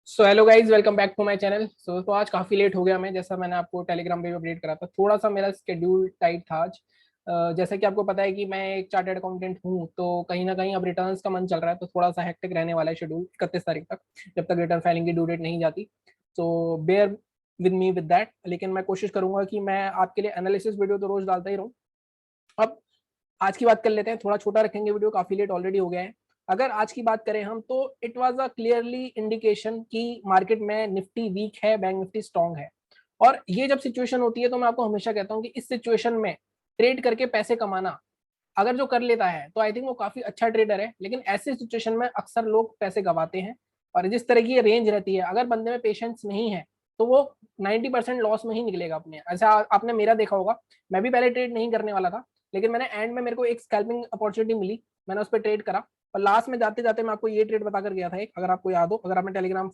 So hello guys, welcome back to my channel. तो आज काफ़ी लेट हो गया मैं, जैसा मैंने आपको टेलीग्राम पे भी अपडेट करा था। थोड़ा सा मेरा स्केड्यूल टाइट था आज। जैसा कि आपको पता है कि मैं एक चार्टर्ड अकाउंटेंट हूँ, तो कहीं ना कहीं अब रिटर्न्स का मन चल रहा है, तो थोड़ा सा हेक्टिक रहने वाला है शेड्यूल 31 तारीख तक, जब तक रिटर्न फाइलिंग की ड्यू डेट नहीं जाती। तो bear with me with that. लेकिन मैं कोशिश करूंगा कि मैं आपके लिए एनालिसिस वीडियो तो रोज डालता ही रहूँ। अब आज की बात कर लेते हैं, थोड़ा छोटा रखेंगे वीडियो, काफी लेट ऑलरेडी हो गया है। अगर आज की बात करें हम, तो it was a clearly indication कि मार्केट में निफ्टी वीक है, बैंक निफ्टी स्ट्रांग है। और ये जब सिचुएशन होती है, तो मैं आपको हमेशा कहता हूँ कि इस सिचुएशन में ट्रेड करके पैसे कमाना, अगर जो कर लेता है तो आई थिंक वो काफी अच्छा ट्रेडर है। लेकिन ऐसे सिचुएशन में अक्सर लोग पैसे गंवाते हैं। और जिस तरह की ये रेंज रहती है, अगर बंदे में पेशेंस नहीं है, तो वो 90% लॉस में ही निकलेगा अपने। ऐसा आपने मेरा देखा होगा, मैं भी पहले ट्रेड नहीं करने वाला था, लेकिन मैंने एंड में मेरे को एक स्कैल्पिंग अपॉर्चुनिटी मिली, मैंने उस पर ट्रेड करा। और लास्ट में जाते जाते मैं आपको ये ट्रेड बता कर गया था एक, अगर आपको याद हो, अगर आपने टेलीग्राम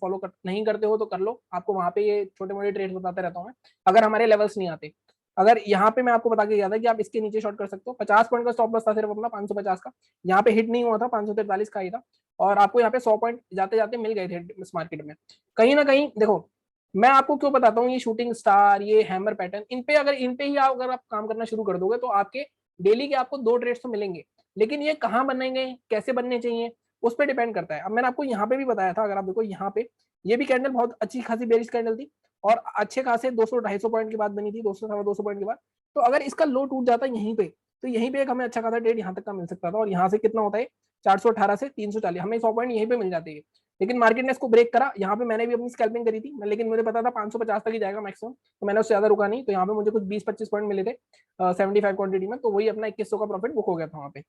नहीं करते हो तो कर लो, आपको वहां पे ये छोटे मोटे ट्रेड बताते रहता हूँ मैं, अगर हमारे लेवल्स नहीं आते। अगर यहाँ पे मैं आपको बता के गया था कि आप इसके नीचे शॉर्ट कर सकते हो, 50 पॉइंट का स्टॉप लॉस था सिर्फ अपना, 550 का। यहाँ पे हिट नहीं हुआ था, 543 का ही था। और आपको यहाँ पे 100 पॉइंट जाते जाते मिल गए थे इस मार्केट में। कहीं ना कहीं देखो, मैं आपको क्यों बताता हूँ, ये शूटिंग स्टार, ये हैमर पैटर्न, इन पे ही अगर आप काम करना शुरू कर दोगे, तो आपके डेली के आपको दो ट्रेड्स तो मिलेंगे। लेकिन ये कहाँ बनेंगे, कैसे बनने चाहिए, उस पर डिपेंड करता है। अब मैंने आपको यहाँ पे भी बताया था, अगर आप देखो यहाँ पे, ये भी कैंडल बहुत अच्छी खासी बेरिश कैंडल थी, और अच्छे खासे 200-250 पॉइंट के बाद बनी थी, 200 सवा 200 पॉइंट के बाद। तो अगर इसका लो टूट जाता है यहीं पे, तो यहीं पे एक हमें अच्छा खासा ट्रेड यहाँ तक का मिल सकता था। और यहाँ से कितना होता है, 418 से 340, हमें 100 पॉइंट यहीं पे मिल जाते हैं। लेकिन मार्केट ने इसको ब्रेक करा, यहाँ पे मैंने भी अपनी स्कैल्पिंग करी थी, लेकिन मुझे पता था 550 तक ही जाएगा मैक्सिमम, तो मैंने उससे ज्यादा रुका नहीं। तो यहाँ पे मुझे कुछ 20-25 पॉइंट मिले थे 75 क्वांटिटी में, तो वही अपना 2100 का प्रॉफिट बुक हो गया था वहाँ पे।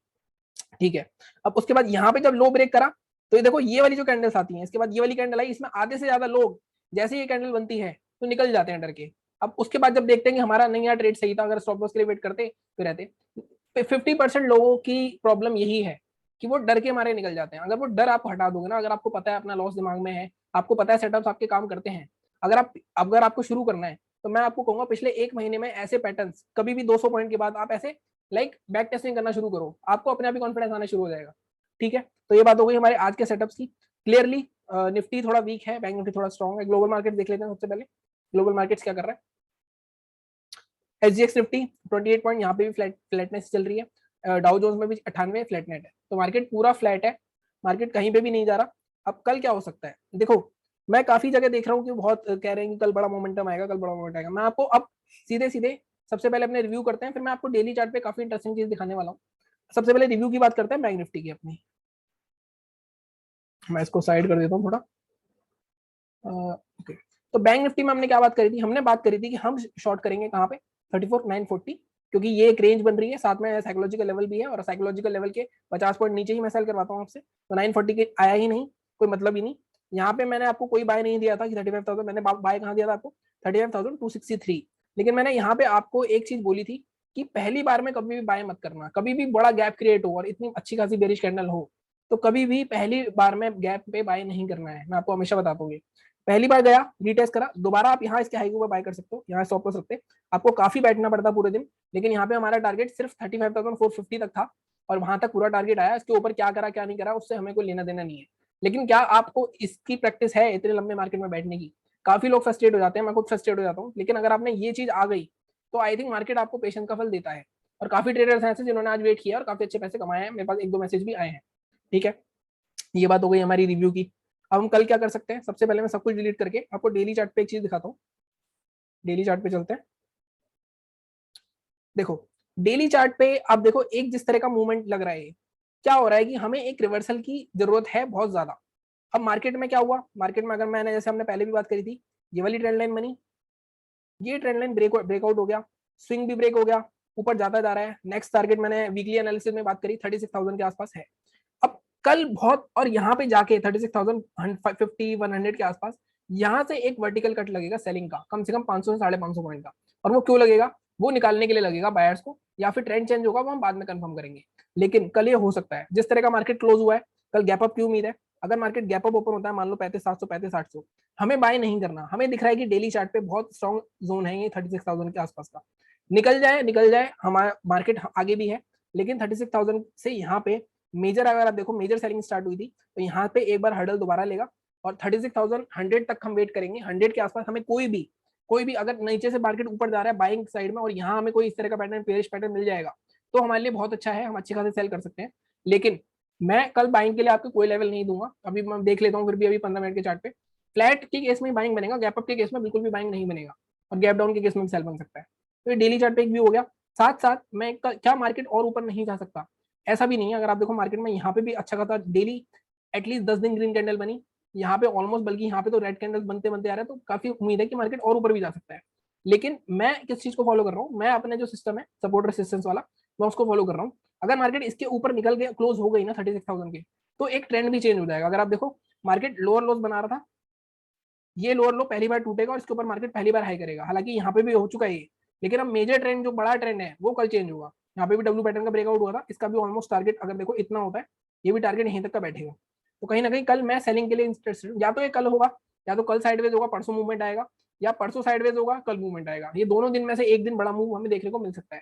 ठीक है। अब उसके बाद यहाँ पे जब लो ब्रेक करा, तो ये देखो, ये वाली जो कैंडल्स आती हैं, इसके बाद ये वाली कैंडल आई, इसमें आधे से ज्यादा लोग जैसे ये कैंडल बनती है तो निकल जाते हैं डर के। अब उसके बाद जब देखते हैं कि हमारा नहीं यार ट्रेड सही था, अगर स्टॉप लॉस के लिए वेट करते तो रहते। 50% लोगों की प्रॉब्लम यही है कि वो डर के मारे निकल जाते हैं। अगर वो डर आप हटा दोगे ना, अगर आपको पता है अपना लॉस दिमाग में है, आपको पता है सेटअप्स आपके काम करते हैं, अगर आपको शुरू करना है, तो मैं आपको कहूंगा पिछले एक महीने में ऐसे पैटर्न्स कभी भी 200 पॉइंट के बाद आप ऐसे बैक टेस्टिंग करना शुरू करो, आपको अपने आप ही कॉन्फिडेंस आना शुरू हो जाएगा। ठीक है। तो ये बात हो गई हमारे आज के सेटअप्स की। क्लियरली निफ्टी थोड़ा वीक है, बैंक निफ्टी थोड़ा स्ट्रॉन्ग है। ग्लोबल मार्केट देख लेते हैं सबसे पहले, ग्लोबल मार्केट्स क्या कर रहा है। एसजीएक्स निफ्टी 28 पॉइंट, यहाँ पे भी फ्लैटनेस चल रही है। डाउ जोन्स में भी 98 फ्लैट नेट है, तो मार्केट पूरा फ्लैट है, मार्केट कहीं पे भी नहीं जा रहा। अब कल क्या हो सकता है, देखो मैं काफी जगह देख रहा हूँ कि बहुत कह रहे हैं कि कल बड़ा मोमेंटम आएगा, कल बड़ा मोमेंटम आएगा। मैं आपको अब सीधे सीधे सबसे पहले अपने रिव्यू करते हैं, फिर मैं आपको डेली चार्ट पे काफी इंटरेस्टिंग चीज दिखाने वाला हूँ। सबसे पहले रिव्यू की बात करते हैं बैंक निफ्टी की अपनी। मैं इसको साइड कर देता हूँ थोड़ा। ओके। तो बैंक निफ्टी में हमने क्या बात करी थी, हमने बात करी थी कि हम शॉर्ट करेंगे कहाँ पे, 34,940, क्योंकि ये एक रेंज बन रही है, साथ में साइकोलॉजिकल लेवल भी है, और साइकोलॉजिकल लेवल के 50 पॉइंट नीचे ही मैं सेल करवाता हूँ आपसे। तो 940 के आया ही नहीं, कोई मतलब ही नहीं। यहाँ पे मैंने आपको कोई बाय नहीं दिया था कि 35,000, मैंने बाय कहाँ दिया था आपको, 35,263। लेकिन मैंने यहाँ पे आपको एक चीज बोली थी कि पहली बार में कभी भी बाय मत करना, कभी भी बड़ा गैप क्रिएट हो और इतनी अच्छी खासी बेरिश कैंडल हो, तो कभी भी पहली बार में गैप पे बाय नहीं करना है। मैं आपको हमेशा बताता हूँ। पहली बार गया, रीटेस्ट करा, दोबारा आप यहाँ इसके हाई को बाय कर सकते हो, यहाँ स्टॉप लॉस रखते, आपको काफी बैठना पड़ता पूरे दिन। लेकिन यहाँ पे हमारा टारगेट सिर्फ 35,450 तक था, और वहां तक पूरा टारगेट आया। इसके ऊपर क्या करा क्या नहीं करा उससे हमें कोई लेना देना नहीं है। लेकिन क्या आपको इसकी प्रैक्टिस है इतने लंबे मार्केट में बैठने की। काफी लोग फ्रस्ट्रेट हो जाते हैं, मैं खुद फ्रस्ट्रेट हो जाता हूँ, लेकिन अगर आपने ये चीज आ गई, तो आई थिंक मार्केट आपको पेशेंस का फल देता है। और काफी ट्रेडर्स हैं ऐसे जिन्होंने आज वेट किया और काफी अच्छे पैसे कमाए हैं, मेरे पास एक दो मैसेज भी आए हैं। ठीक है। ये बात हो गई हमारी रिव्यू की। अब हम कल क्या कर सकते हैं, सबसे पहले मैं सब कुछ डिलीट करके आपको डेली चार्ट पे एक चीज दिखाता हूँ। डेली चार्ट पे चलते हैं। देखो, डेली चार्ट पे आप देखो, एक जिस तरह का मूवमेंट लग रहा है, क्या हो रहा है कि हमें एक रिवर्सल की जरूरत है बहुत ज्यादा। अब मार्केट में क्या हुआ, मार्केट में अगर मैंने, जैसे हमने पहले भी बात करी थी, ये वाली ट्रेंड लाइन बनी, ये ट्रेंड लाइन ब्रेकआउट हो गया, स्विंग भी ब्रेक हो गया, ऊपर जाता जा रहा है। नेक्स्ट टारगेट मैंने वीकली एनालिसिस में बात करी, 36,000 के आसपास है। अब कल बहुत, और यहाँ पे जाके 36,050-100 के आसपास, यहाँ से एक वर्टिकल कट लगेगा सेलिंग का, कम से कम 500 से 550 पॉइंट का। और वो क्यों लगेगा, वो निकालने के लिए लगेगा बायर्स को, या फिर ट्रेंड चेंज होगा वो हम बाद में कंफर्म करेंगे। लेकिन कल ये हो सकता है, जिस तरह का मार्केट क्लोज हुआ है, कल गैप अप की उम्मीद है। अगर मार्केट गैप अप ओपन होता है, मान लो 35,700 35,800, हमें बाय नहीं करना। हमें दिख रहा है कि डेली चार्ट पे बहुत स्ट्रॉन्ग जोन है ये 36,000 के आसपास का। निकल जाए हमारा मार्केट आगे भी है, लेकिन 36,000 से यहाँ पे मेजर, अगर आप देखो मेजर सेलिंग स्टार्ट हुई थी, तो यहाँ पे एक बार हर्डल दोबारा लेगा, और 36,100 तक हम वेट करेंगे। 100 के आसपास हमें कोई भी अगर नीचे से मार्केट ऊपर जा रहा है बाइंग साइड में और यहाँ हमें कोई इस तरह का पैटर्न, पेरिश पैटर्न मिल जाएगा तो हमारे लिए बहुत अच्छा है, हम अच्छे खासे सेल कर सकते हैं। लेकिन मैं कल बाइंग के लिए आपको कोई लेवल नहीं दूंगा। अभी मैं देख लेता हूँ फिर भी अभी 15 मिनट के चार्ट पे फ्लैट के केस में बाइंग बनेगा, गैप अप के केस में बिल्कुल भी बाइंग नहीं बनेगा, और गैप डाउन के केस में सेल बन सकता है। तो ये डेली चार्ट पे एक व्यू हो गया। साथ साथ मैं क्या मार्केट और ऊपर नहीं जा सकता, ऐसा भी नहीं है। अगर आप देखो मार्केट में यहाँ पे भी अच्छा खासा डेली एटलीस्ट 10 दिन ग्रीन कैंडल बनी, यहाँ पे ऑलमोस्ट, बल्कि यहाँ पे तो रेड कैंडल बनते बनते आ रहे हैं, तो काफी उम्मीद है कि मार्केट और ऊपर भी जा सकता है। लेकिन मैं किस चीज को फॉलो कर रहा हूँ, मैं अपने जो सिस्टम है सपोर्ट रेसिस्टेंस वाला, मैं उसको फॉलो कर रहा हूँ। अगर मार्केट इसके ऊपर निकल के क्लोज हो गई ना 36,000 के, तो एक ट्रेंड भी चेंज हो जाएगा। अगर आप देखो मार्केट लोअर लोज बना रहा था, ये लोअर लो पहली बार टूटेगा और इसके ऊपर मार्केट पहली बार हाई करेगा। हालांकि यहाँ पे भी हो चुका है ये, लेकिन अब मेजर ट्रेंड जो बड़ा ट्रेंड है वो कल चेंज होगा। यहाँ पे भी डब्ल्यू पैटर्न का ब्रेकआउट हुआ था, इसका भी ऑलमोस्ट टारगेट अगर देखो इतना होता है, ये भी टारगेट यहीं तक का बैठेगा। तो कहीं ना कहीं कल मैं सेलिंग के लिए इंटरेस्टेड हूँ। या तो ये कल होगा, या तो कल साइडवेज होगा परसों मूवमेंट आएगा, या परसों साइडवेज होगा कल मूवमेंट आएगा। ये दोनों दिन में से एक दिन बड़ा मूव हमें देखने को मिल सकता है।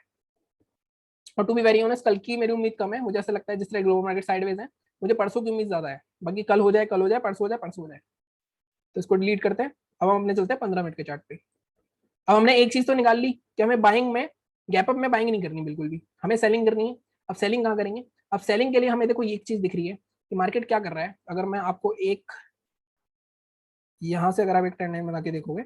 और टू बी वेरी ऑनेस्ट कल की मेरी उम्मीद कम है। मुझे ऐसा लगता है जिस तरह ग्लोबल मार्केट साइडवेज है, मुझे परसों की उम्मीद ज्यादा है। बाकी कल हो जाए, कल हो जाए, परसों हो जाए, परसों हो जाए। तो इसको डिलीट करते हैं। अब हम अपने चलते हैं 15 मिनट के चार्ट पे। अब हमने एक चीज तो निकाल ली कि हमें बाइंग में, गैप अप में बाइंग नहीं करनी बिल्कुल भी, हमें सेलिंग करनी है। अब सेलिंग कहाँ करेंगे? अब सेलिंग के लिए हमें देखो ये एक चीज दिख रही है कि मार्केट क्या कर रहा है। अगर मैं आपको एक यहां से अगर आप एक ट्रेंड लाइन बना के देखोगे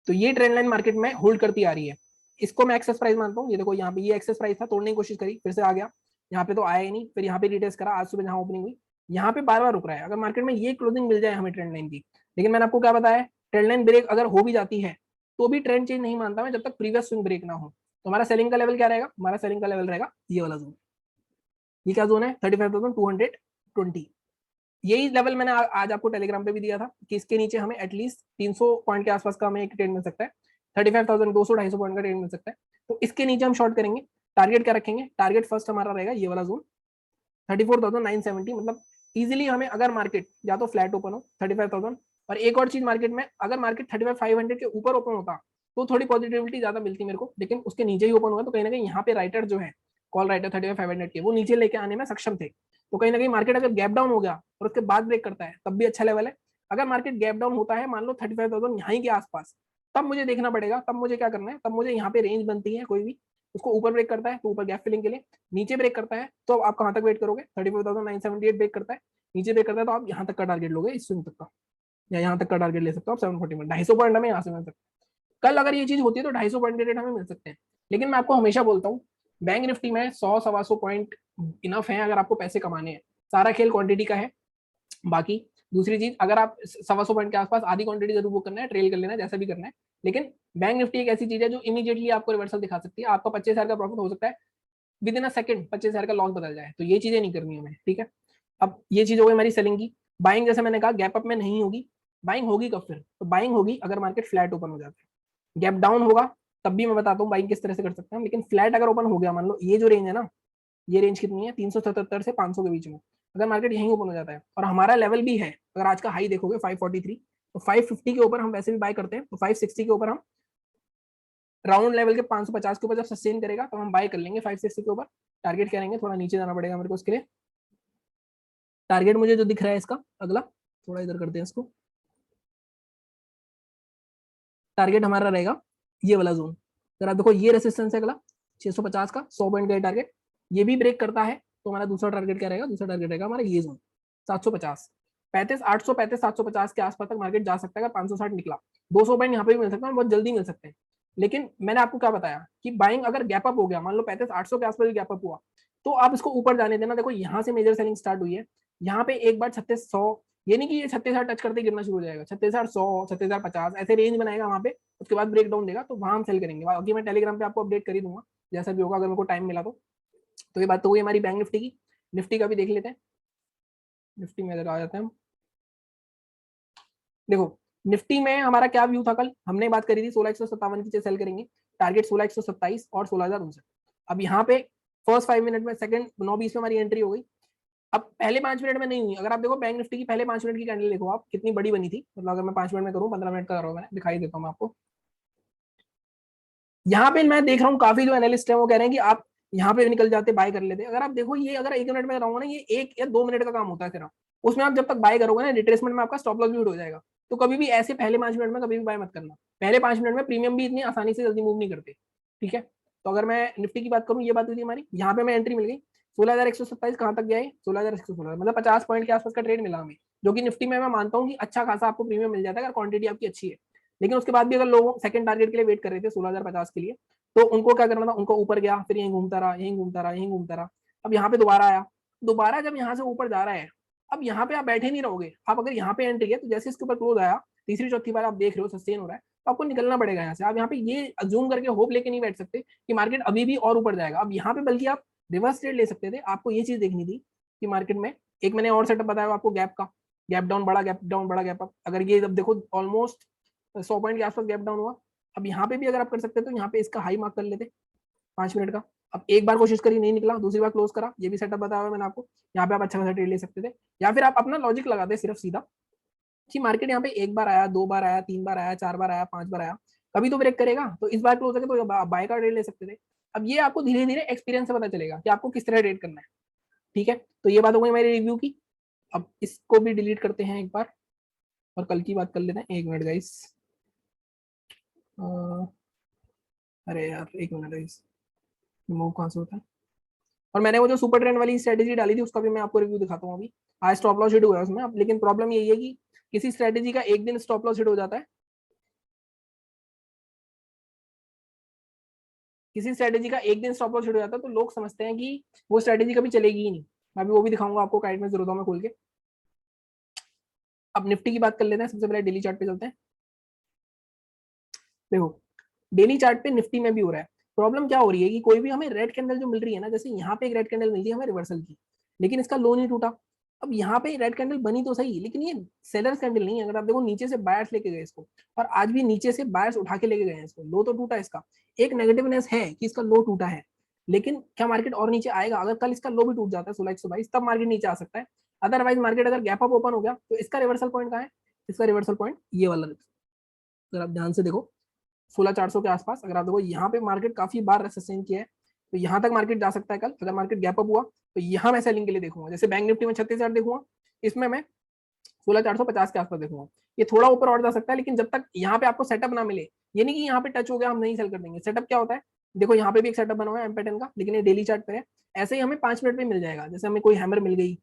तो ये ट्रेंड लाइन मार्केट में होल्ड करती आ रही है। इसको मैं एक्सेस प्राइस मानता हूँ। ये देखो यहाँ पे ये एक्सेस प्राइस था, तोड़ने की कोशिश करी, फिर से आ गया, यहाँ पे तो आया ही नहीं, फिर यहाँ पे रिटेस्ट करा, आज सुबह जहाँ ओपनिंग हुई यहाँ पे बार बार रुक रहा है। अगर मार्केट में ये क्लोजिंग मिल जाए हमें ट्रेंड लाइन की, लेकिन मैंने आपको क्या बताया, ट्रेंड लाइन ब्रेक अगर हो भी जाती है तो भी ट्रेंड चेंज नहीं मानता मैं जब तक प्रीवियस स्विंग ब्रेक ना हो। तो हमारा सेलिंग का लेवल क्या रहेगा? हमारा सेलिंग का लेवल रहेगा ये वाला जोन। ये क्या जोन है? 35,220। यही लेवल मैंने आज आपको टेलीग्राम पे भी दिया था कि इसके नीचे हमें एटलीस्ट 300 पॉइंट के आसपास का हमें एक ट्रेड मिल सकता है। 35,200 250 पॉइंट का ट्रेड मिल सकता है। तो इसके नीचे हम शॉर्ट करेंगे। टारगेट क्या रखेंगे? टारगेट फर्स्ट हमारा रहेगा ये वाला जोन 34,970। मतलब इजीली हमें अगर मार्केट या तो फ्लैट ओपन हो 35,000, और एक और चीज मार्केट में अगर मार्केट 35,500 के ऊपर ओपन होता तो थोड़ी पॉजिटिविटी ज्यादा मिलती मेरे को, लेकिन उसके नीचे ही ओपन हुआ तो कहीं ना कहीं यहाँ पे राइटर जो है कॉल राइटर 35,500 के वो नीचे लेके आने में सक्षम थे। तो कहीं ना कहीं मार्केट अगर गैप डाउन हो गया और उसके बाद ब्रेक करता है तब भी अच्छा लेवल है। अगर मार्केट गैप डाउन होता है मान लो 35,000 यहाँ के आसपास, तब मुझे देखना पड़ेगा, तब मुझे क्या करना है, तब मुझे यहाँ पे रेंज बनती है कोई भी, उसको ऊपर ब्रेक करता है तो ऊपर गैप फिलिंग के लिए, नीचे ब्रेक करता है तो आप कहाँ तक वेट करोगे? 34,978 ब्रेक करता है, नीचे ब्रेक करता है तो आप यहाँ तक का टारगेट लोगे इस स्विंग तक का, या यहाँ तक का टारगेट ले सकते हो आप 740 में। 250 पॉइंट हमें यहाँ से मिल सकता है। कल अगर ये चीज होती है तो 250 पॉइंट के रेट हमें मिल सकते हैं। लेकिन मैं आपको हमेशा बोलता हूँ बैंक निफ्टी में 100 सवा 100 पॉइंट इनफ है अगर आपको पैसे कमाने हैं। सारा खेल क्वांटिटी का है। बाकी दूसरी चीज, अगर आप 125 पॉइंट के आसपास आधी क्वांटिटी जरूर बुक करना है, ट्रेल कर लेना है, जैसा भी करना है। लेकिन बैंक निफ्टी एक ऐसी चीज है जो इमीडिएटली आपको रिवर्सल दिखा सकती है। आपका 25,000 का प्रॉफिट हो सकता है, विद इन अ सेकंड 25,000 का लॉस बदल जाए। तो ये चीजें नहीं करनी हमें, ठीक है। अब ये चीज हो गई हमारी सेलिंग की। बाइंग जैसे मैंने कहा गैप अप में नहीं होगी। बाइंग होगी कब? फिर तो बाइंग होगी अगर मार्केट फ्लैट ओपन हो जाता है। गैप डाउन होगा तब भी मैं बताता हूँ बाइंग किस तरह से कर सकते हैं। लेकिन फ्लैट अगर ओपन हो गया, मान लो ये जो रेंज है ना, ये रेंज कितनी है? 377 से 500 के बीच में। अगर मार्केट यहीं ओपन हो जाता है और हमारा लेवल भी है, अगर आज का हाई देखोगे 543, तो 550 के ऊपर हम वैसे भी बाय करते हैं, तो 560 के ऊपर हम राउंड लेवल के 550 के ऊपर जब सस्टेन करेगा तो हम बाय कर लेंगे 560 के ऊपर। टारगेट करेंगे, थोड़ा नीचे जाना पड़ेगा मेरे को इसके लिए। टारगेट मुझे जो दिख रहा है इसका अगला, थोड़ा इधर करते हैं इसको, टारगेट हमारा रहेगा ये वाला जोन। अगर आप देखो ये रेसिस्टेंस है अगला 650 का, 100 पॉइंट का टारगेट, ये भी ब्रेक करता है तो हमारा दूसरा टारगेट क्या रहेगा? दूसरा टारगेट रहेगा हमारा ये जोन 750, 35,800, 35,750 के आसपास तक मार्केट जा सकता है अगर 560 निकला। 200 पॉइंट यहाँ पे भी मिल सकता है, बहुत जल्दी मिल सकते हैं। लेकिन मैंने आपको क्या बताया कि बाइंग अगर गैप अप हो गया, मान लो 35,800 के आसपास भी गैप अप हुआ, तो आप इसको ऊपर जाने देना। देखो यहाँ से मेजर सेलिंग स्टार्ट हुई है, यहाँ पे एक बार 3600, ये नहीं कि ये 36,000 टच करते गिरना शुरू हो जाएगा, 36,100, 36,050 ऐसे रेंज बनाएगा वहां पे, उसके बाद ब्रेक डाउन देगा तो वहां हम सेल करेंगे। बाकी मैं टेलीग्राम पे आपको अपडेट कर ही दूंगा जैसा भी होगा, अगर मेरे को टाइम मिला तो ये बात तो हुई हमारी बैंक निफ्टी की। निफ्टी का भी देख लेते हैं। निफ्टी में आ जाते हैं हम। देखो निफ्टी में हमारा क्या व्यू था, कल हमने बात करी थी 16,157 की सेल करेंगे, टारगेट 16,127 और 16,059। अब यहाँ पे फर्स्ट 5 मिनट में, सेकंड 9:20 में हमारी एंट्री हो गई। अब पहले 5 मिनट में नहीं हुई। अगर आप देखो बैंक निफ्टी की पहले 5 मिनट की कैंडल देखो आप, कितनी बड़ी बनी थी। मतलब अगर मैं 5 मिनट में करूँ, 15 मिनट का कर रहा हूँ, मैंने दिखाई देता हूँ मैं आपको। यहाँ पे मैं देख रहा हूँ काफी जो एनालिस्ट है वो कह रहे हैं कि आप यहाँ पे निकल जाते, बाय कर लेते। अगर आप देखो ये अगर 1 मिनट में कराऊंगा ना, ये 1 या 2 मिनट का काम होता है सिर्फ। उसमें आप जब तक बाय करोगे ना, रिट्रेसमेंट में आपका स्टॉप लॉस भी हो जाएगा। तो कभी भी ऐसे पहले 5 मिनट में कभी भी बाय मत करना। पहले 5 मिनट में प्रीमियम भी इतनी आसानी से जल्दी मूव नहीं करते, ठीक है। तो अगर मैं निफ्टी की बात करूँ, ये बात हुई थी हमारी, यहाँ पे मैं एंट्री मिल गई 16,127, कहाँ तक गया है 16,116, मतलब 50 पॉइंट के आसपास का ट्रेड मिला हमें, जो कि निफ्टी में मैं मानता हूँ कि अच्छा खासा आपको प्रीमियम मिल जाता है अगर क्वांटिटी आपकी अच्छी है। लेकिन उसके बाद भी अगर लोग सेकंड टारगेट के लिए वेट कर रहे थे 16,050 के लिए, तो उनको क्या करना था, उनको ऊपर गया, फिर यहीं घूमता रहा, यहीं घूमता रहा, यहीं घूमता रहा। अब यहाँ पे दोबारा आया, दोबारा जब यहाँ से ऊपर जा रहा है, अब यहाँ पे आप बैठे नहीं रहोगे। आप अगर यहाँ पे एंट्री है तो जैसे इसके ऊपर क्लोज आया, तीसरी चौथी बार आप देख रहे हो सस्टेन हो रहा है, तो आपको निकलना पड़ेगा यहाँ से। आप यहाँ पे ये अज्यूम करके होप लेके नहीं बैठ सकते कि मार्केट अभी भी और ऊपर जाएगा। अब यहाँ पे बल्कि आप रिवर्स ट्रेड ले सकते थे। आपको ये चीज देखनी थी कि मार्केट में एक मैंने और सेटअप बताया आपको गैप का, गैप डाउन बड़ा, गैप डाउन बड़ा, गैप अप। अगर ये जब देखो ऑलमोस्ट 100 पॉइंट के आसपास गैप डाउन हुआ, अब यहाँ पे भी अगर आप कर सकते तो यहाँ पे इसका हाई मार्क कर लेते 5 मिनट का। अब एक बार कोशिश करी, नहीं निकला, दूसरी बार क्लोज करा, ये भी सेटअप बताया हुआ मैंने आपको। यहाँ पे आप अच्छा खासा ट्रेड ले सकते थे, या फिर आप अपना लॉजिक लगाते सिर्फ सीधा कि मार्केट यहाँ पे एक बार आया, 2 बार आया, 3 बार आया, 4 बार आया, 5 बार आया, कभी तो ब्रेक करेगा, तो इस बार क्लोज करके तो बाय का ट्रेड ले सकते थे। अब ये आपको धीरे धीरे एक्सपीरियंस से पता चलेगा कि आपको किस तरह ट्रेड करना है, ठीक है। तो ये बात हो गई मेरी रिव्यू की। अब इसको भी डिलीट करते हैं एक बार और कल की बात कर लेते हैं। 1 मिनट गाइस, अरे यार 1 मिनट गाइस, रिमूव कहाँ से होता है। और मैंने वो जो सुपर ट्रेंड वाली स्ट्रेटेजी डाली थी उसका भी मैं आपको रिव्यू दिखाता हूँ अभी। आज स्टॉप लॉस हिट हुआ है उसमें। अब लेकिन प्रॉब्लम यही है कि किसी स्ट्रेटेजी का एक दिन स्टॉप लॉस हिट हो जाता है, किसी स्ट्रेटेजी का एक दिन स्टॉप लॉस हिट हो जाता है, तो लोग समझते हैं कि वो स्ट्रेटेजी कभी चलेगी ही नहीं। मैं अभी वो भी दिखाऊंगा आपको काइट में जरूरतों में खोल के। अब निफ्टी की बात कर लेते हैं, सबसे पहले डेली चार्ट पे चलते हैं। देखो डेली चार्ट पे निफ्टी में भी हो रहा है। प्रॉब्लम क्या हो रही है कि कोई भी हमें रेड कैंडल जो मिल रही है ना, जैसे यहाँ पे एक रेड कैंडल मिल रही है हमें रिवर्सल की, लेकिन इसका लो नहीं टूटा। अब यहाँ पे रेड कैंडल बनी तो सही, लेकिन ये सेलर्स कैंडल नहीं है। अगर आप देखो नीचे से बायर्स लेके गए इसको, और आज भी नीचे से बायर्स उठा के लेके गए हैं इसको। लो तो टूटा इसका, एक नेगेटिवनेस है कि इसका लो टूटा है, लेकिन क्या मार्केट और नीचे आएगा? अगर कल इसका लो भी टूट जाता है 16,122, तब मार्केट नीचे आ सकता है। अदरवाइज मार्केट अगर गैप अप ओपन हो गया तो इसका रिवर्सल पॉइंट कहाँ है? इसका रिवर्सल पॉइंट ये वाला, अगर आप ध्यान से देखो 16,400 के आसपास। अगर आप देखो यहाँ पे मार्केट काफी बार सस्टेन किया है, तो यहाँ तक मार्केट जा सकता है कल। अगर मार्केट गैप अप हुआ तो यहाँ मैं सेलिंग के लिए देखूंगा। जैसे बैंक निफ्टी में 36,000 देखूंगा, इसमें मैं 16,450 के आसपास देखूंगा। ये थोड़ा ऊपर और जा सकता है, लेकिन जब तक यहाँ पे आपको सेटअप ना मिले, ये नहीं कि यहाँ पे टच हो गया हम नहीं सेल कर देंगे। सेटअप क्या होता है, देखो यहाँ पे भी एक सेटअप बना हुआ है एम का, लेकिन ये डेली चार्ट पे है। ऐसे ही हमें 5 मिनट पे मिल जाएगा, जैसे हमें कोई हैमर मिल गई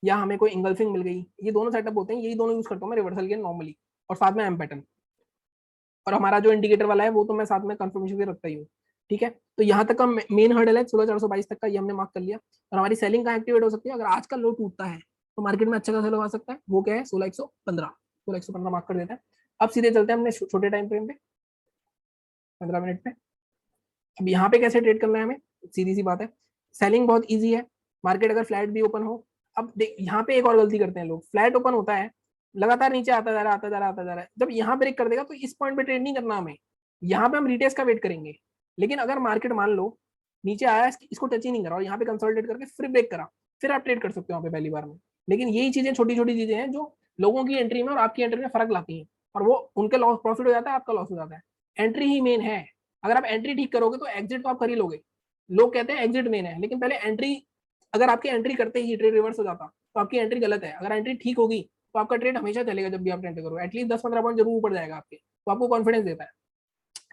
या हमें कोई इंगल्फिंग मिल गई। ये दोनों सेटअप होते हैं, यही दोनों यूज करता हूँ मैं रिवर्सल के नॉर्मली, और साथ में एम पैटर्न। और हमारा जो इंडिकेटर वाला है वो तो मैं साथ में कंफर्मेशन के रखता ही हूँ, ठीक है। तो यहाँ तक का मेन हर्डल है 16,422 तक का, ये हमने मार्क कर लिया। और हमारी सेलिंग कहाँ एक्टिवेट हो सकती है? अगर आज का लो टूटता है तो मार्केट में अच्छा खासा लो आ सकता है। वो क्या है? 16,115, 16,115 मार्क कर देते हैं। अब सीधे चलते हैं अपने छोटे टाइम फ्रेम पे, 15 मिनट पे। अब यहाँ पे कैसे ट्रेड करना है हमें? सीधी सी बात है, सेलिंग बहुत ईजी है। मार्केट अगर फ्लैट भी ओपन हो, अब यहाँ पे एक और गलती करते हैं लोग, फ्लैट ओपन होता है, लगातार नीचे आता जा रहा है, आता जा रहा है, आता जा रहा है। जब यहाँ ब्रेक कर देगा तो इस पॉइंट पे ट्रेड नहीं करना हमें, यहाँ पे हम रिटेस्ट का वेट करेंगे। लेकिन अगर मार्केट मान लो नीचे आया, इसको टच ही नहीं करा और यहाँ पे कंसोलिडेट करके फिर ब्रेक करा, फिर आप ट्रेड कर सकते हो वहाँ पे पहली बार में। लेकिन यही चीजें छोटी छोटी चीजें हैं जो लोगों की एंट्री में और आपकी एंट्री में फर्क लाती हैं, और वो उनके लॉस प्रॉफिट हो जाता है, आपका लॉस हो जाता है। एंट्री ही मेन है। अगर आप एंट्री ठीक करोगे तो एग्जिट तो आप कर ही लोगे। लोग कहते हैं एग्जिट मेन है, लेकिन पहले एंट्री, अगर आपकी एंट्री करते ही ट्रेड रिवर्स हो जाता तो आपकी एंट्री गलत है। अगर एंट्री ठीक होगी तो आपका ट्रेड हमेशा चलेगा। जब भी आप एंटर करो एटलीस्ट 10-15 पॉइंट जरूर ऊपर जाएगा आपके, तो आपको कॉन्फिडेंस देता है,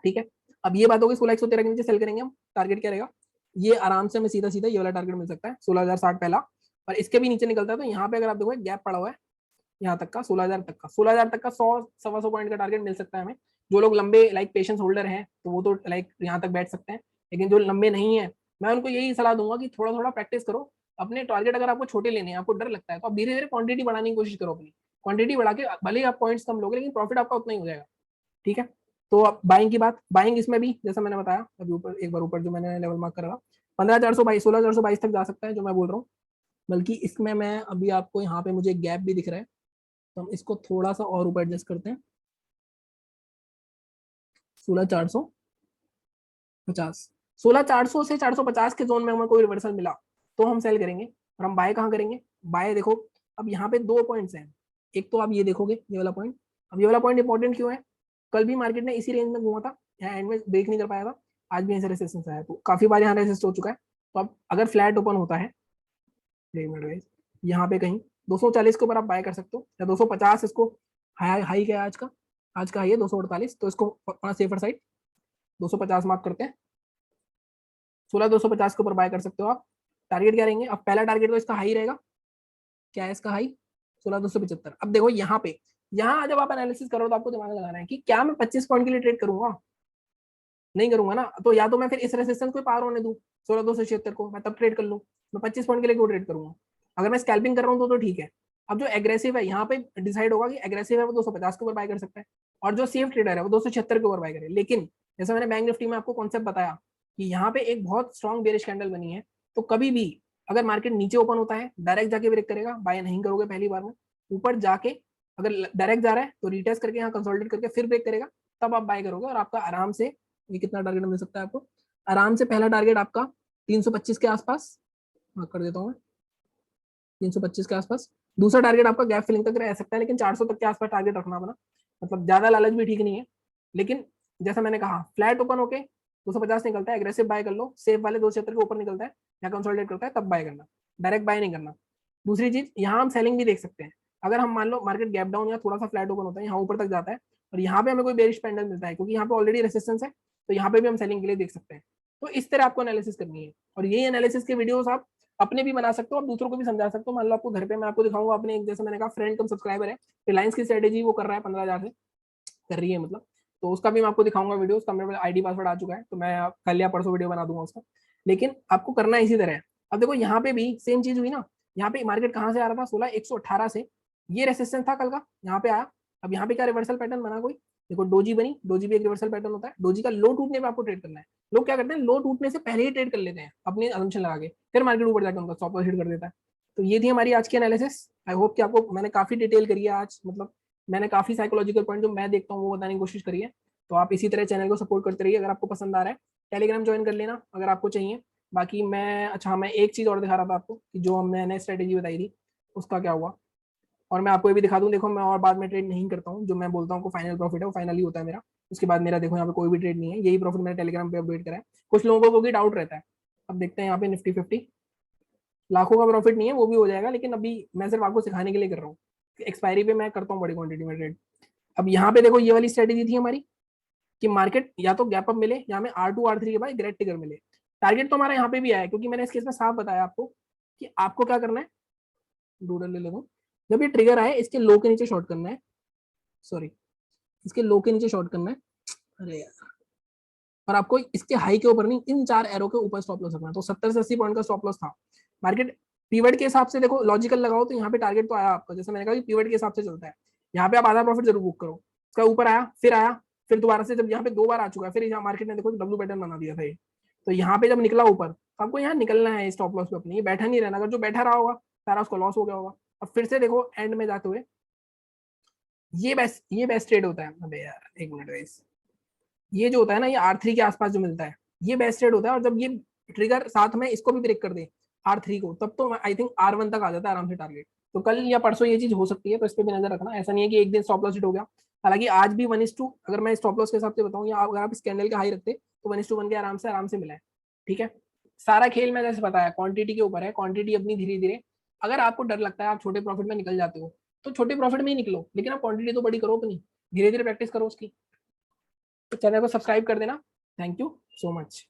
ठीक है। अब ये बात होगी 16,113 के नीचे सेल करेंगे हम। टारगेट क्या रहेगा? ये आराम से हमें सीधा सीधा ये वाला टारगेट मिल सकता है 16,060 पहला, और इसके भी नीचे निकलता है तो यहाँ पे अगर आप देखो गैप पड़ा हुआ है यहाँ तक का, 16,000 तक का, 16,000 तक का 100-125 पॉइंट का टारगेट मिल सकता है हमें। जो लोग लंबे लाइक पेशेंस होल्डर हैं तो वो तो लाइक यहाँ तक बैठ सकते हैं, लेकिन जो लंबे नहीं है, मैं उनको यही सलाह दूंगा कि थोड़ा थोड़ा प्रैक्टिस करो अपने टारगेट। अगर आपको छोटे लेने हैं, आपको डर लगता है, तो आप धीरे धीरे क्वांटिटी बढ़ाने की कोशिश करो अपनी। क्वांटिटी बढ़ा के भले ही आप पॉइंट्स कम लोगे, लेकिन प्रॉफिट आपका उतना ही हो जाएगा, ठीक है। तो अब बाइंग की बात, बाइंग इसमें भी जैसा मैंने बताया अभी ऊपर, एक बार ऊपर जो मैंने लेवल मार्क करा 15,422, 16,422 तक जा सकता है जो मैं बोल रहा हूँ। बल्कि इसमें मैं अभी आपको यहाँ पे मुझे गैप भी दिख रहा है, तो हम इसको थोड़ा सा और ऊपर एडजस्ट करते हैं, 16,450, 16,400 से 450 के जोन में हमें कोई रिवर्सल मिला तो हम सेल करेंगे। और हम बाय कहाँ करेंगे? बाय देखो, अब यहाँ पे 2 पॉइंट्स हैं। एक तो आप ये देखोगे ये वाला पॉइंट। अब ये वाला पॉइंट इंपॉर्टेंट क्यों है? कल भी मार्केट ने इसी रेंज में घूमा था, यहाँ एंड में ब्रेक नहीं कर पाया था, आज भी ऐसे रेसिस्टेंस आया, तो काफी बार यहाँ रेसिस्ट हो चुका है। तो अब अगर फ्लैट ओपन होता है, यहाँ पे कहीं 240 के ऊपर आप बाय कर सकते हो, या 250 इसको हाई हाई क्या है आज का हाई है 248, तो इसको अपना सेफर साइड 250 मार्क करते हैं। 16,250 के ऊपर बाय कर सकते हो आप। टारगेट क्या रहेंगे, अब पहला टारगेट तो इसका हाई रहेगा, क्या है इसका हाई 16,275। अब देखो यहाँ पे, यहाँ जब आप एनालिसिस करो तो आपको दिमाग लगाना है कि क्या मैं 25 पॉइंट के लिए ट्रेड करूंगा, नहीं करूंगा ना, तो या तो मैं फिर इस रेसिस्टेंस को पार होने दूं 16,276 को, मैं तब ट्रेड कर लूं। मैं 25 पॉइंट के लिए क्यों ट्रेड करूंगा, अगर मैं स्कैल्पिंग कर रहा हूँ तो ठीक है। अब जो एग्रेसिव है यहाँ पे डिसाइड होगा कि एग्रेसिव है वो 250 के ऊपर बाय कर सकता है, और जो सेफ ट्रेडर है वो 276 के ऊपर बाय करे। लेकिन जैसे मैंने बैंक निफ्टी में आपको कॉन्सेप्ट बताया कि यहाँ पे एक बहुत स्ट्रॉन्ग बेरिश कैंडल बनी है, तो कभी भी अगर मार्केट नीचे ओपन होता है डायरेक्ट जाके ब्रेक करेगा, बाय नहीं करोगे पहली बार में। ऊपर जाके अगर डायरेक्ट जा रहा है तो रिटेस्ट करके यहाँ कंसोलिडेट करके फिर ब्रेक करेगा, तब आप बाय करोगे और आपका आराम से, ये कितना टारगेट मिल सकता है आपको, आराम से पहला टारगेट आपका 325 के आसपास मार्क कर देता हूँ मैं, 325 के आसपास। दूसरा टारगेट आपका गैप फिलिंग तक रह सकता है, लेकिन 400 तक के आसपास टारगेट रखना अपना, मतलब ज्यादा लालच भी ठीक नहीं है। लेकिन जैसा मैंने कहा फ्लैट ओपन होके 250 निकलता है, एग्रेसिव बाय कर लो, सेफ वाले 276 के ऊपर निकलता है या कंसोलिडेट करता है तब बाय करना, डायरेक्ट बाय नहीं करना। दूसरी चीज, यहाँ हम सेलिंग भी देख सकते हैं। अगर हम मान लो मार्केट गैप डाउन या थोड़ा सा फ्लैट ओपन होता है, यहाँ ऊपर तक जाता है और यहाँ पे हमें कोई बेरिश पैंडल मिलता है, क्योंकि यहाँ पे ऑलरेडी रेसिस्टेंस है, तो यहाँ पे भी हम सेलिंग के लिए देख सकते हैं। तो इस तरह आपको एनालिसिस करनी है, और यही एनालिसिस के वीडियोस आप अपने भी बना सकते हो और दूसरों को भी समझा सकते हो। मान लो आपको घर पे मैं आपको दिखाऊंगा, अपने एक जैसे मैंने कहा फ्रेंड कम सब्सक्राइबर है, रिलायंस की स्ट्रेटेजी वो कर रहा है 15,000 से कर रही है मतलब, तो उसका भी मैं आपको दिखाऊंगा वीडियो, उसका मेरे आईडी पासवर्ड आ चुका है, तो मैं कल या परसों वीडियो बना दूंगा उसका। लेकिन आपको करना इसी तरह है। अब देखो यहाँ पे भी सेम चीज हुई ना, यहाँ पे मार्केट कहाँ से आ रहा था 16,118 से, ये रेसिस्टेंस था कल का, यहाँ पे आया। अब यहाँ पे क्या रिवर्सल पैटर्न बना कोई, देखो डोजी बनी, डोजी भी एक रिवर्सल पैटर्न होता है, डोजी का लो टूटने पे आपको ट्रेड करना है। लोग क्या करते हैं, लो टूटने से पहले ही ट्रेड कर लेते हैं अपनी असम्पशन लगा के, फिर मार्केट ऊपर जाकर उनका स्टॉप लॉस हिट कर देता है। तो ये थी हमारी आज की एनालिसिस। आई होप कि आपको मैंने काफी डिटेल करी है आज, मतलब मैंने काफी साइकोलॉजिकल पॉइंट जो मैं देखता हूँ वो बताने की कोशिश करी है। तो आप इसी तरह चैनल को सपोर्ट करते रहिए। अगर आपको पसंद आ रहा है टेलीग्राम ज्वाइन कर लेना अगर आपको चाहिए। बाकी मैं, अच्छा मैं एक चीज और दिखा रहा था आपको कि जो मैंने स्ट्रेटेजी बताई थी उसका क्या हुआ, और मैं आपको ये भी दिखा दूं। देखो मैं और बाद में ट्रेड नहीं करता हूँ, जो मैं बोलता हूँ फाइनल प्रॉफिट है वो फाइनल ही होता है मेरा। उसके बाद मेरा देखो यहाँ पे कोई भी ट्रेड नहीं है, यही प्रॉफिट मैंने टेलीग्राम पे अपडेट करा है। कुछ लोगों को भी डाउट रहता है। अब देखते हैं यहाँ पे निफ्टी 50 लाखों का प्रॉफिट नहीं है, वो भी हो जाएगा, लेकिन अभी मैं सिर्फ आपको सिखाने के लिए कर रहा हूँ। एक्सपायरी पे मैं करता हूँ बड़ी क्वांटिटी में ट्रेड। अब यहाँ पे देखो ये वाली स्ट्रेटेजी थी हमारी कि मार्केट या तो गैप अप मिले या हमें R2 R3 के बाद ग्रेट टिगर मिले। टारगेट तो हमारा यहाँ पे भी आया है, क्योंकि मैंने इस केस में साफ बताया आपको कि आपको क्या करना है। डूडल ले लेता हूँ। जब ये ट्रिगर आए इसके लो के नीचे शॉर्ट करना है, सॉरी इसके लो के नीचे शॉर्ट करना है, अरे यार, और आपको इसके हाई के ऊपर नहीं, इन 4 एरो के ऊपर स्टॉप लॉस रखना है। तो 70 से 80 पॉइंट का स्टॉप लॉस था। मार्केट पीवट के हिसाब से देखो लॉजिकल लगाओ तो यहाँ पे टारगेट तो आया आपका, जैसे मैंने कहा कि पीवट के हिसाब से चलता है। यहाँ पे आप आधा प्रॉफिट जरूर बुक करो। इसका ऊपर आया, फिर दोबारा से जब यहाँ पे 2 बार आ चुका है, फिर यहाँ मार्केट ने देखो डब्ल्यू पैटर्न बना दिया था ये। तो यहाँ पे जब निकला ऊपर तो आपको यहाँ निकलना है स्टॉप लॉस पे अपनी, ये बैठा नहीं रहना। अगर जो बैठा रहा होगा सारा उसको लॉस हो गया होगा। अब फिर से देखो एंड में जाते हुए ये बेस्ट ट्रेड होता है। अबे यार एक मिनट गाइस, ये जो होता है ना, ये R3 के आसपास जो मिलता है ये बेस्ट ट्रेड होता है। और जब ये ट्रिगर साथ में इसको भी ब्रेक कर दे R3 को, तब तो आई थिंक R1 तक आ जाता है आराम से टारगेट। तो कल या परसों ये चीज हो सकती है, तो इस पर भी नजर रखना। ऐसा नहीं है कि एक दिन स्टॉप लॉस हिट हो गया। हालांकि आज भी 1:2, अगर मैं स्टॉप लॉस के हिसाब से बताऊं, या अगर आप इस कैंडल का हाई रखते तो 1:1 के आराम से मिला है। ठीक है, सारा खेल मैं जैसे बताया क्वांटिटी के ऊपर है। क्वांटिटी अपनी धीरे धीरे, अगर आपको डर लगता है आप छोटे प्रॉफिट में निकल जाते हो तो छोटे प्रॉफिट में ही निकलो, लेकिन आप क्वांटिटी तो बड़ी करो अपनी, धीरे धीरे प्रैक्टिस करो उसकी। तो चैनल को सब्सक्राइब कर देना। Thank you so much.